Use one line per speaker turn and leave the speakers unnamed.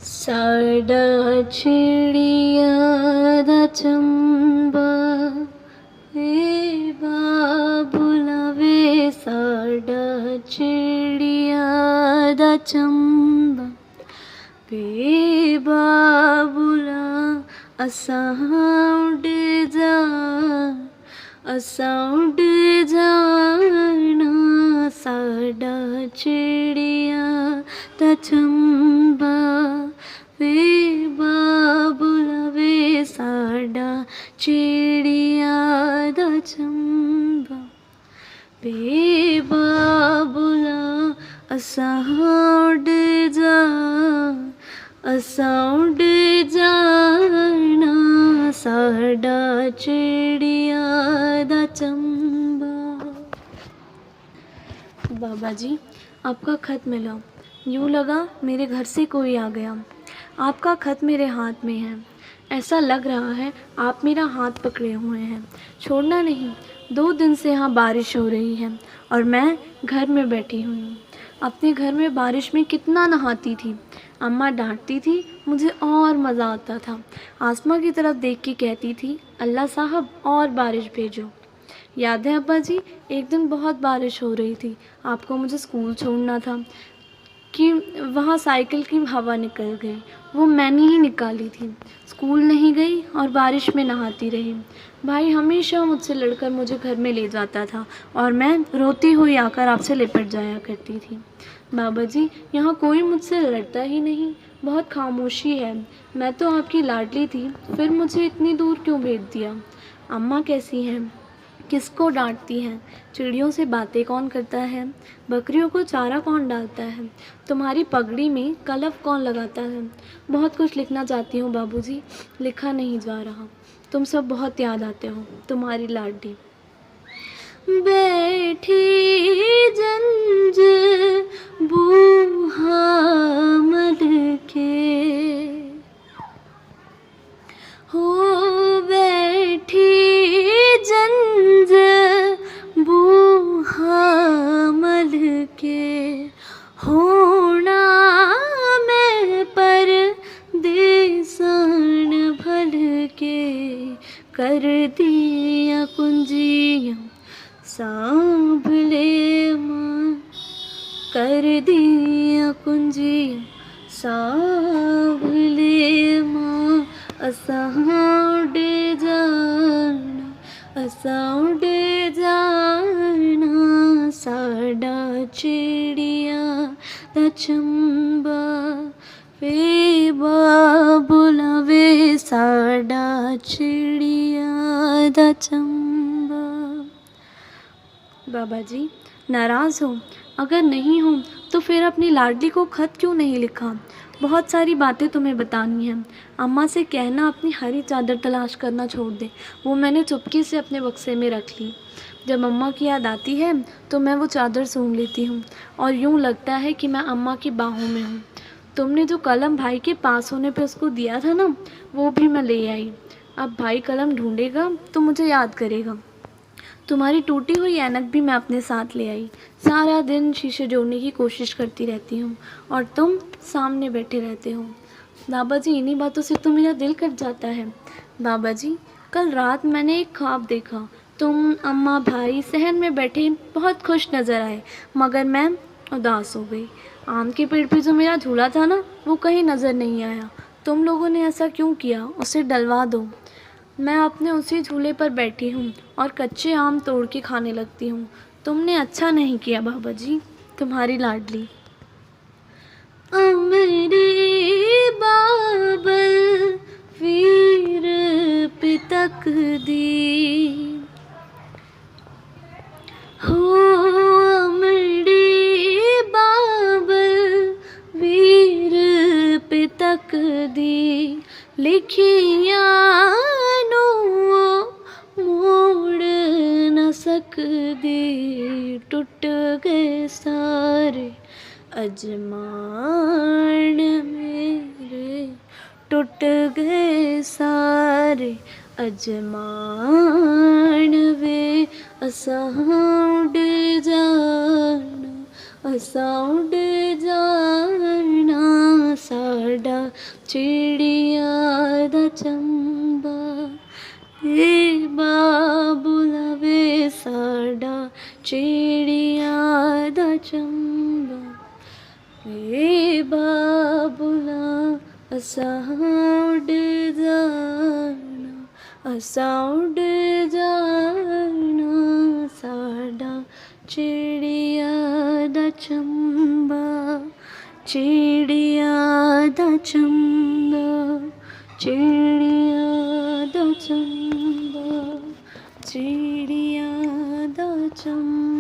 साडा चिड़िया दा चंबा वे बाबुला वे साडा चिड़िया दा चंबा वे बाबुला असां उड़ जाना साडा चिड़िया दा चंबा वे बाबुला वे साडा चिड़िया दा चंबा वे बाबुला असां उड़ जाना साडा चिड़िया दा चंबा। बाबा जी, आपका खत मिला। यूँ लगा मेरे घर से कोई आ गया। आपका खत मेरे हाथ में है। ऐसा लग रहा है आप मेरा हाथ पकड़े हुए हैं, छोड़ना नहीं। 2 दिन से यहाँ बारिश हो रही है और मैं घर में बैठी हुई हूँ। अपने घर में बारिश में कितना नहाती थी। अम्मा डांटती थी, मुझे और मज़ा आता था। आसमां की तरफ देख के कहती थी, अल्लाह साहब और बारिश भेजो। याद है अब्बा जी, एक दिन बहुत बारिश हो रही थी, आपको मुझे स्कूल छोड़ना था कि वहाँ साइकिल की हवा निकल गई। वो मैंने ही निकाली थी। स्कूल नहीं गई और बारिश में नहाती रही। भाई हमेशा मुझसे लड़कर मुझे घर में ले जाता था और मैं रोती हुई आकर आपसे लिपट जाया करती थी। बाबा जी, यहाँ कोई मुझसे लड़ता ही नहीं, बहुत खामोशी है। मैं तो आपकी लाडली थी, फिर मुझे इतनी दूर क्यों भेज दिया? अम्मा कैसी हैं? किसको डांटती हैं? चिड़ियों से बातें कौन करता है? बकरियों को चारा कौन डालता है? तुम्हारी पगड़ी में कलफ कौन लगाता है? बहुत कुछ लिखना चाहती हूँ बाबूजी, लिखा नहीं जा रहा। तुम सब बहुत याद आते हो। तुम्हारी लाडली। बैठी जंज बूहा मल के हो बैठी जंज बूहा मल के होना मैं पर देसन भल के कर दिया कुंजियाँ सांभले माँ कर दिया कुंजियाँ सांभले माँ असां उड़ जाना साडा चिड़िया दा चंबा वे बाबुला वे साडा चिड़िया दा चंबा। बाबा जी, नाराज़ हो? अगर नहीं हो तो फिर अपनी लाडली को खत क्यों नहीं लिखा? बहुत सारी बातें तुम्हें बतानी हैं। अम्मा से कहना अपनी हरी चादर तलाश करना छोड़ दे। वो मैंने चुपके से अपने बक्से में रख ली। जब अम्मा की याद आती है तो मैं वो चादर सूंघ लेती हूँ और यूँ लगता है कि मैं अम्मा की बाहों में हूँ। तुमने जो कलम भाई के पास होने पे उसको दिया था ना, वो भी मैं ले आई। अब भाई कलम ढूंढेगा तो मुझे याद करेगा। तुम्हारी टूटी हुई ऐनक भी मैं अपने साथ ले आई। सारा दिन शीशे जोड़ने की कोशिश करती रहती हूँ और तुम सामने बैठे रहते हो। बाबा जी, इन्हीं बातों से तो मेरा दिल कट जाता है। बाबा जी, कल रात मैंने एक ख्वाब देखा। तुम, अम्मा, भाई सहन में बैठे बहुत खुश नज़र आए, मगर मैं उदास हो गई। आम के पेड़ पे जो मेरा झूला था ना, वो कहीं नज़र नहीं आया। तुम लोगों ने ऐसा क्यों किया? उसे डलवा दो। मैं अपने उसी झूले पर बैठी हूँ और कच्चे आम तोड़ के खाने लगती हूँ। तुमने अच्छा नहीं किया बाबा जी। तुम्हारी लाडली। अमरी बाबल वीर पितक दी हो अमरी बाबल वीर पितक दी लिखिया मोड़ न सकदी टुट गए सारे अजमान मेरे टुट गए सारे अजमान वे असां उड़ जाना साडा चिड़िया दा चंबा ए बाबुला वे साडा चिड़िया दा चंबा ए बाबुला असां उड़ जाना असां उड़ जाना साडा चिड़िया दा चंबा चिड़िया दा चंबा चिड़िया दा चंबा चिड़िया दा चंबा।